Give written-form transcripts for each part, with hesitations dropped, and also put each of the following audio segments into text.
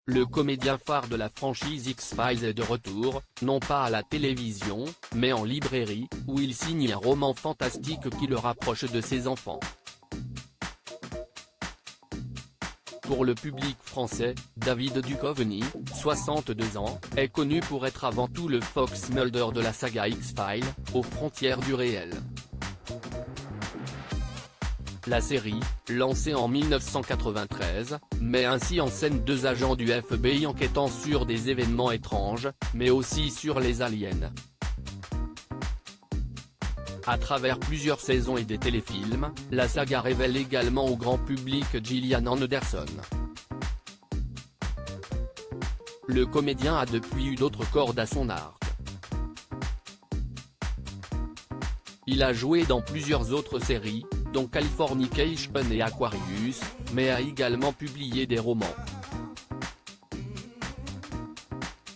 le comédien phare de la franchise X-Files est de retour, non pas à la télévision, mais en librairie, où il signe un roman fantastique qui le rapproche de ses enfants. Pour le public français, David Duchovny, 62 ans, est connu pour être avant tout le Fox Mulder de la saga X-Files, aux frontières du réel. La série, lancée en 1993, met ainsi en scène deux agents du FBI enquêtant sur des événements étranges, mais aussi sur les aliens. À travers plusieurs saisons et des téléfilms, la saga révèle également au grand public Gillian Anderson. Le comédien a depuis eu d'autres cordes à son arc. Il a joué dans plusieurs autres séries, dont Californication et Aquarius, mais a également publié des romans.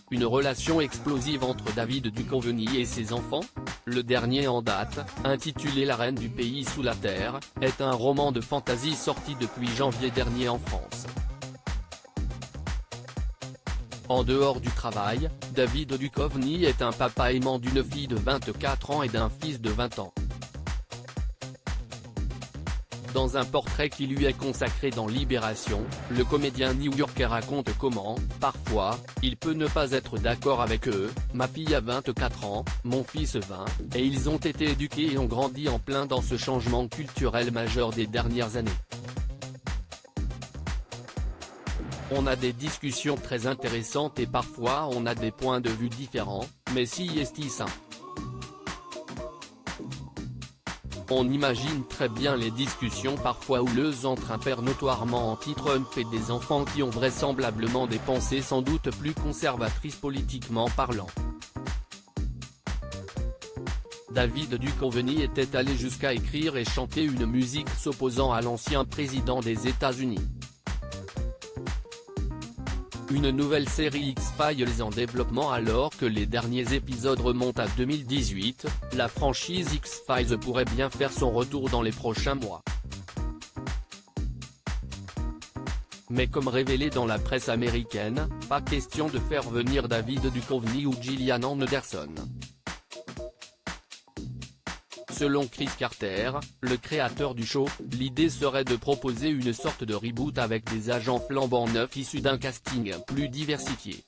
Une relation explosive entre David Duchovny et ses enfants? Le dernier en date, intitulé La Reine du pays sous la terre, est un roman de fantasy sorti depuis janvier dernier en France. En dehors du travail, David Duchovny est un papa aimant d'une fille de 24 ans et d'un fils de 20 ans. Dans un portrait qui lui est consacré dans Libération, le comédien new-yorkais raconte comment, parfois, il peut ne pas être d'accord avec eux. Ma fille a 24 ans, mon fils 20, et ils ont été éduqués et ont grandi en plein dans ce changement culturel majeur des dernières années. On a des discussions très intéressantes et parfois on a des points de vue différents, mais si est ça. On imagine très bien les discussions parfois houleuses entre un père notoirement anti-Trump et des enfants qui ont vraisemblablement des pensées sans doute plus conservatrices politiquement parlant. David Duchovny était allé jusqu'à écrire et chanter une musique s'opposant à l'ancien président des États-Unis. Une nouvelle série X-Files en développement alors que les derniers épisodes remontent à 2018, la franchise X-Files pourrait bien faire son retour dans les prochains mois. Mais comme révélé dans la presse américaine, pas question de faire venir David Duchovny ou Gillian Anderson. Selon Chris Carter, le créateur du show, l'idée serait de proposer une sorte de reboot avec des agents flambant neufs issus d'un casting plus diversifié.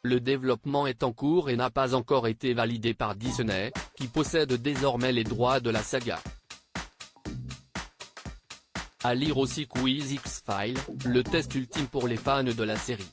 Le développement est en cours et n'a pas encore été validé par Disney, qui possède désormais les droits de la saga. À lire aussi Quiz X-Files, le test ultime pour les fans de la série.